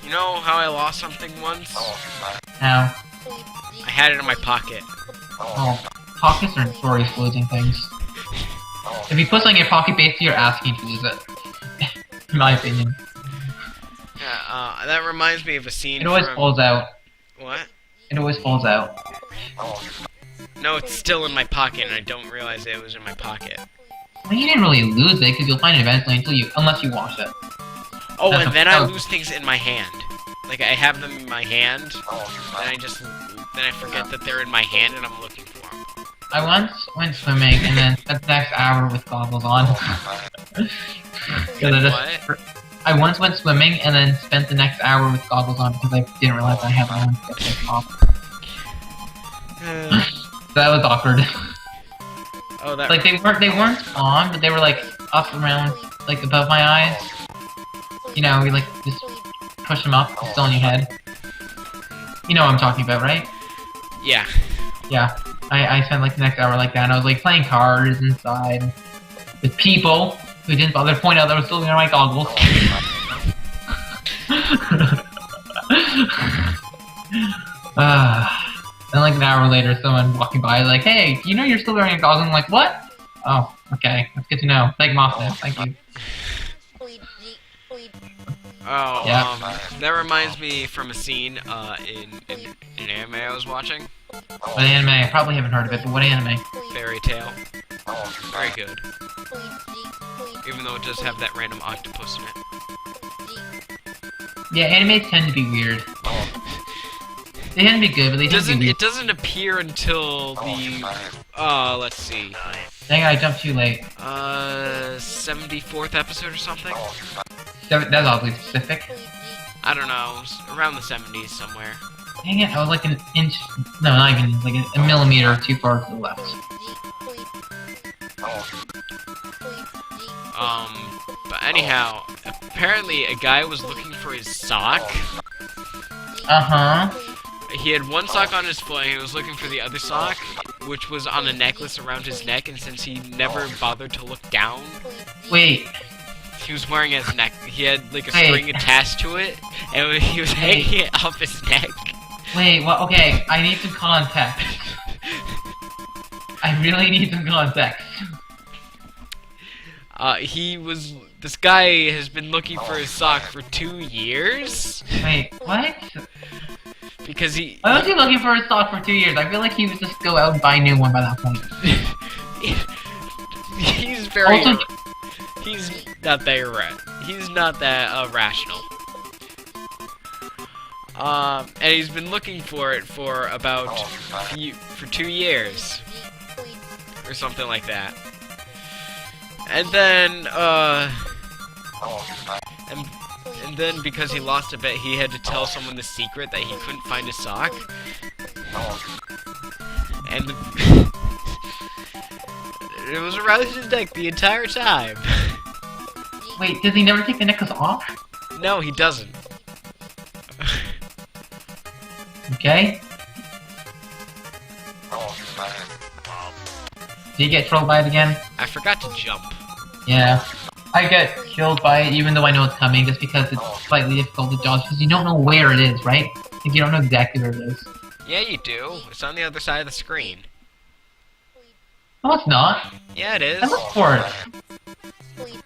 You know how I lost something once? How? I had it in my pocket. Oh, pockets are notorious for losing things. If you put something in your pocket, basically you're asking to lose it. In my opinion. Yeah, that reminds me of a scene It always from... falls out. What? It always falls out. No, it's still in my pocket, and I don't realize it was in my pocket. Well, you didn't really lose it, because you'll find it eventually unless you wash it. Oh, and then I lose things in my hand. Like, I have them in my hand, and then I forget that they're in my hand, and I'm looking for them. I once went swimming, and then spent the next hour with goggles on. What? I once went swimming, and then spent the next hour with goggles on, because I didn't realize I had one. So that was awkward. Oh, that... Like, they weren't on, but they were, like, up around, like, above my eyes. You know, you, like, just push them up, still on your head. You know what I'm talking about, right? Yeah. Yeah. I spent, like, the next hour like that, and I was, like, playing cards inside with people who didn't bother to point out that I was still wearing my goggles. Then, like, an hour later, someone walking by, like, hey, you know you're still wearing your goggles? I'm like, what? Oh, okay. That's good to know. Take them off now. Thank you. Oh, yeah. That reminds me from a scene, in an anime I was watching. What anime? I probably haven't heard of it, but what anime? Fairy Tail. Very good. Even though it does have that random octopus in it. Yeah, animes tend to be weird. They tend to be good, but they tend to be weird. It doesn't appear until the, let's see. Dang, I jumped too late. 74th episode or something? That's oddly specific. I don't know, around the 70s somewhere. Dang it, I was like an inch, no, not even, like a millimeter too far to the left. But anyhow, apparently a guy was looking for his sock. Uh-huh. He had one sock on his foot, and he was looking for the other sock, which was on a necklace around his neck, and since he never bothered to look down... Wait. He was wearing his neck. He had, like, a string attached to it, and he was hanging it off his neck. Wait, well, okay, I need some context. I really need some context. This guy has been looking for his sock for 2 years. Wait, what? Because why was he looking for his sock for 2 years? I feel like he would just go out and buy a new one by that point. He's very... Also, he's not that He's not that rational. And he's been looking for it for about 2 years. Or something like that. And then, and then because he lost a bet, he had to tell someone the secret that he couldn't find his sock. And it was around his neck the entire time. Wait, does he never take the necklace off? No, he doesn't. Okay. Did you get trolled by it again? I forgot to jump. Yeah. I get killed by it even though I know it's coming just because it's slightly difficult to dodge because you don't know where it is, right? Like you don't know exactly where it is. Yeah, you do. It's on the other side of the screen. No, it's not. Yeah, it is. I looked for it.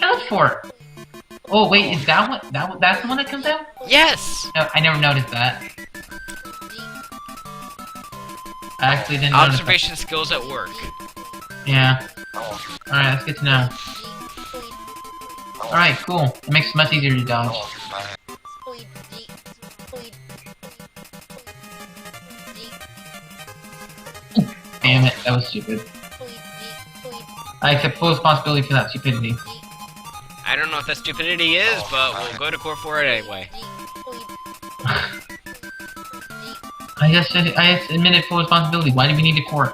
I looked for it. Oh, wait, is that what? That's the one that comes out? Yes! No, I never noticed that. I actually didn't notice Observation skills at work. Yeah. Alright, that's good to know. Alright, cool. It makes it much easier to dodge. Damn it, that was stupid. I accept full responsibility for that stupidity. I don't know what that stupidity is, but we'll go to court for it anyway. I just admitted full responsibility. Why do we need a court?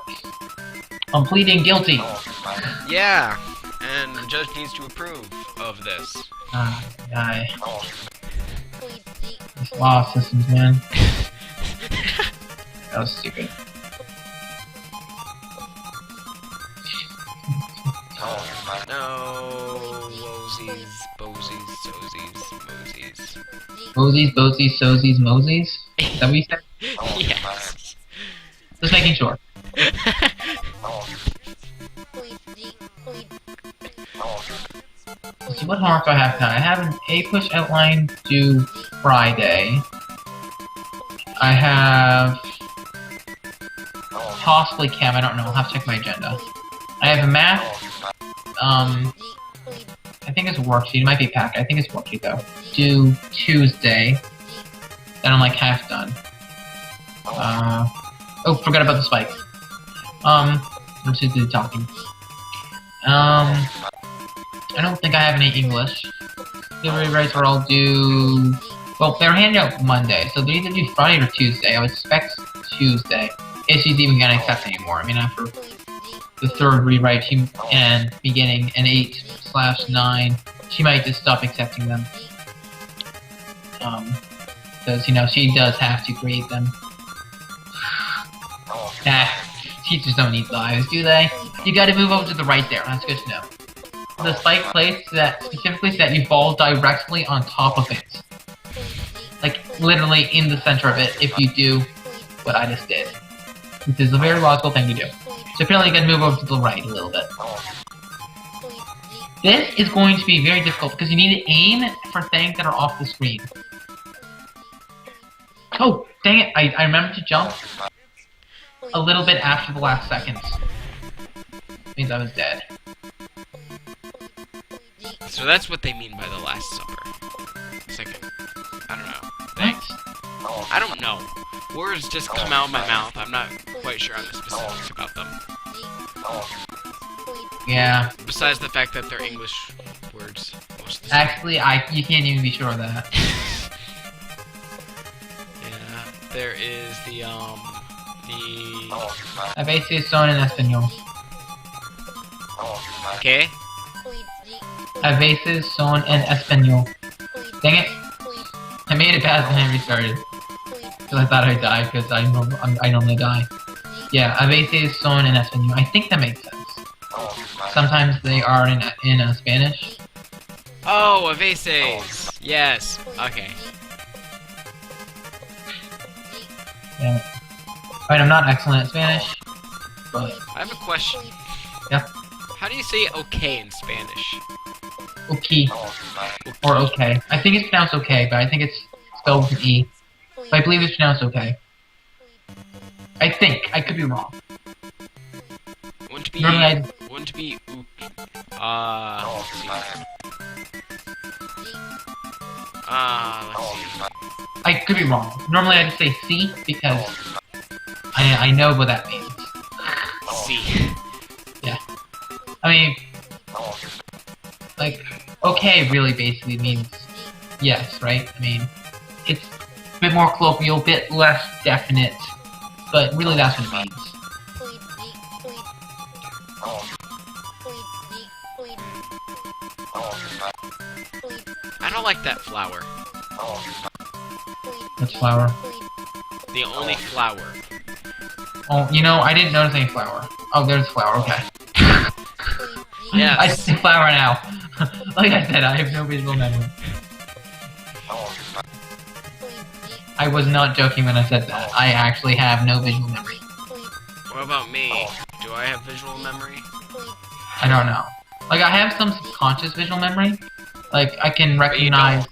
I'm pleading guilty. Yeah, and the judge needs to approve of this. Guy. This law systems, man. That was stupid. No, Wosies, Bosies. Sosies, Mosies. Mosies, Bosies, Sosies, Mosies? Is that what you said? Yes. Just making sure. Let's see, what homework do I have tonight? I have an A push outline due Friday. I have possibly chem, I don't know, I'll have to check my agenda. I have a math, I think it's a worksheet, it might be packed, I think it's a worksheet though. Due Tuesday. Then I'm like half done. Oh, forgot about the spike. I'm just too talking. I don't think I have any English. The rewrites are all due... Well, they're handed out Monday, so they're either due Friday or Tuesday. I would expect Tuesday. If she's even gonna accept anymore. I mean, after the third rewrite and beginning an 8/9, she might just stop accepting them. Because, you know, she does have to grade them. Teachers don't need lives, do they? You gotta move over to the right there, that's good to know. The spike placed that specifically so that you fall directly on top of it. Like, literally in the center of it, if you do what I just did. Which is a very logical thing to do. So apparently you gotta move over to the right a little bit. This is going to be very difficult because you need to aim for things that are off the screen. Oh, dang it, I remembered to jump a little bit after the last seconds. Means I was dead. So that's what they mean by the Last Supper. Second, I don't know. Thanks. I don't know. Words just come out of my mouth. I'm not quite sure on the specifics about them. Yeah. Besides the fact that they're English words. Most of the Actually, you can't even be sure of that. Yeah. There is the A veces son en español. Okay. A veces son en español. Dang it. I made it past when I restarted. Because I thought I'd die, because I normally die. Yeah, a veces son en español. I think that makes sense. Sometimes they are in Spanish. Oh, a veces. Yes. Okay. Yeah. Alright, I'm not excellent at Spanish, but... I have a question. Yeah. How do you say okay in Spanish? Okay. Or okay. I think it's pronounced okay, but I think it's spelled with an E. But I believe it's pronounced okay. I think. I could be wrong. Wouldn't be... Normally Wouldn't be... let's see. Let's see. I could be wrong. Normally I just say C because I know what that means. C. Yeah. I mean, like, okay really basically means yes, right? I mean, it's a bit more colloquial, a bit less definite, but really that's what it means. I don't like that flower. That's flower. The only flower. Oh, you know, I didn't notice any flower. Oh, there's flower, okay. Yes. I see flower now. Like I said, I have no visual memory. I was not joking when I said that. I actually have no visual memory. What about me? Do I have visual memory? I don't know. Like, I have some subconscious visual memory. Like, I can recognize...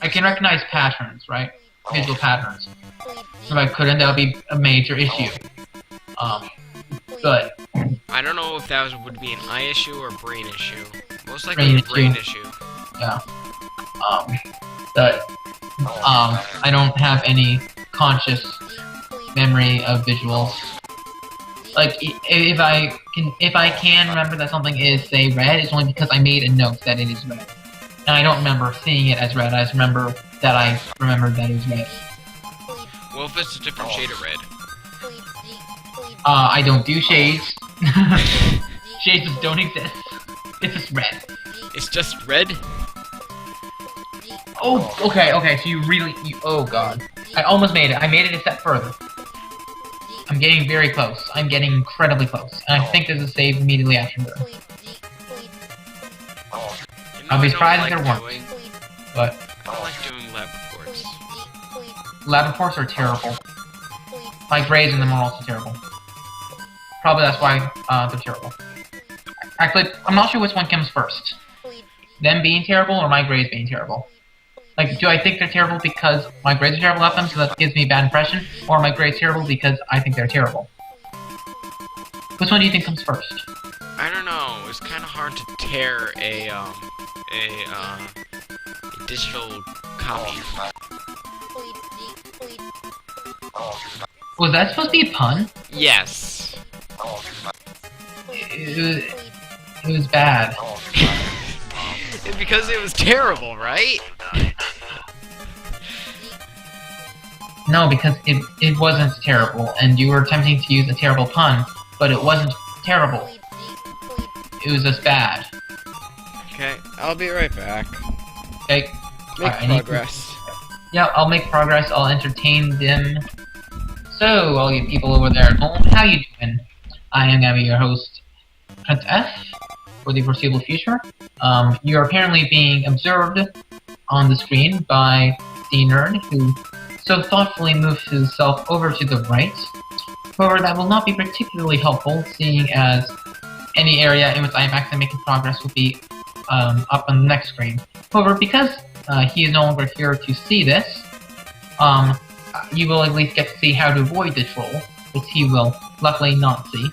I can recognize patterns, right? Visual patterns. If I couldn't, that would be a major issue. But... I don't know if that would be an eye issue or brain issue. Most likely a brain issue. Yeah. But... I don't have any conscious memory of visuals. Like, if I can remember that something is, say, red, it's only because I made a note that it is red. And I don't remember seeing it as red, I just remember that I remembered that it was red. Well, if it's a different shade of red. I don't do shades. Shades just don't exist. It's just red. It's just red? Oh, okay, so oh god. I almost made it. I made it a step further. I'm getting very close. I'm getting incredibly close. And I think there's a save immediately after. I'll be surprised if there weren't. but I don't like doing lab reports. lab reports are terrible. My grades in them are also terrible. Probably that's why they're terrible. Actually, I'm not sure which one comes first. Them being terrible or my grades being terrible. Like, do I think they're terrible because my grades are terrible at them, so that gives me a bad impression? Or are my grades terrible because I think they're terrible? Which one do you think comes first? I don't know. It's kind of hard to tear a digital copy. Was that supposed to be a pun? Yes. It was bad. Because it was terrible, right? No, because it wasn't terrible, and you were attempting to use a terrible pun, but it wasn't terrible. It was just bad. Okay, I'll be right back. Okay. Make progress. Yeah, I'll make progress. I'll entertain them. So, all you people over there at home, how you doing? I am gonna be your host, printf, for the foreseeable future. You're apparently being observed on the screen by the nerd who so thoughtfully moves himself over to the right. However, that will not be particularly helpful, seeing as any area in which I am actually making progress will be up on the next screen. However, because he is no longer here to see this, you will at least get to see how to avoid the troll, which he will luckily not see.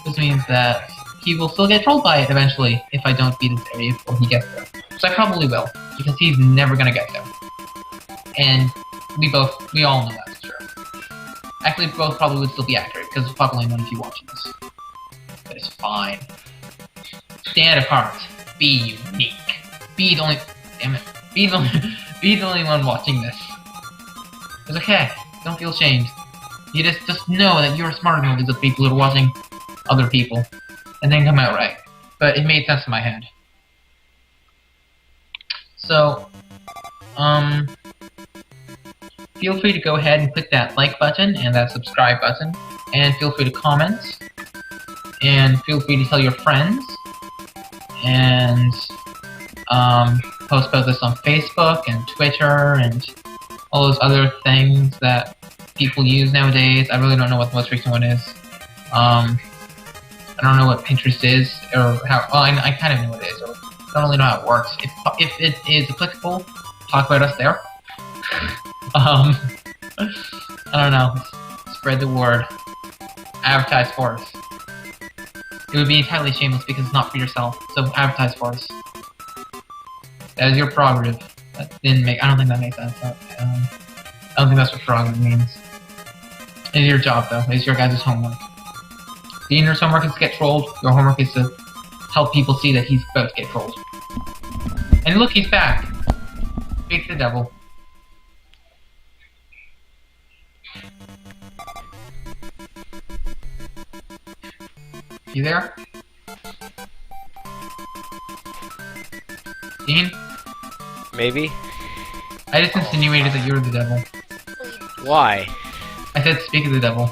This means that he will still get trolled by it eventually if I don't beat this area before he gets there. So I probably will, because he's never gonna get there. And we all know that's true. Actually, both probably would still be accurate, because there's probably none of you watching this. But it's fine. Stand apart. Be unique. Be the only... Damn it. Be the only one watching this. It's okay. Don't feel ashamed. You just know that you're smarter than all these other people who are watching other people. And then come out right. But it made sense in my head. So, feel free to go ahead and click that like button and that subscribe button. And feel free to comment. And feel free to tell your friends. And, post about this on Facebook and Twitter and all those other things that people use nowadays. I really don't know what the most recent one is. I don't know what Pinterest is, or how... Well, I kind of know what it is, or I don't really know how it works. If it is applicable, talk about us there. I don't know. Spread the word. Advertise for us. It would be entirely shameless because it's not for yourself, so advertise for us. That is your prerogative. That didn't make... I don't think that makes sense. I don't think that's what prerogative means. It is your job, though. It's your guys' homework. The inner's homework is to get trolled. Your homework is to help people see that he's about to get trolled. And look, he's back. Speak the devil. You there? Dean? Maybe. I just insinuated that you're the devil. Why? I said speak of the devil.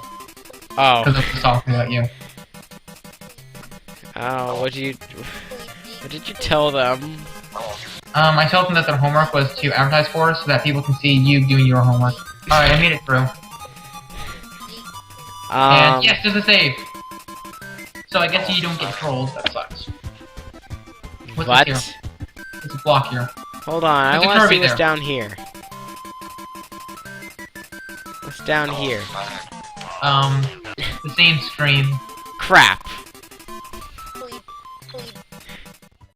Oh. Because I was talking about you. Oh, what did you tell them? I told them that their homework was to advertise for us so that people can see you doing your homework. Alright, I made it through. And yes, there's a save! So I guess you don't get trolled, that sucks. What's what? This here? It's a block here. Hold on, I want to see what's down here. What's down here? The same screen. Crap.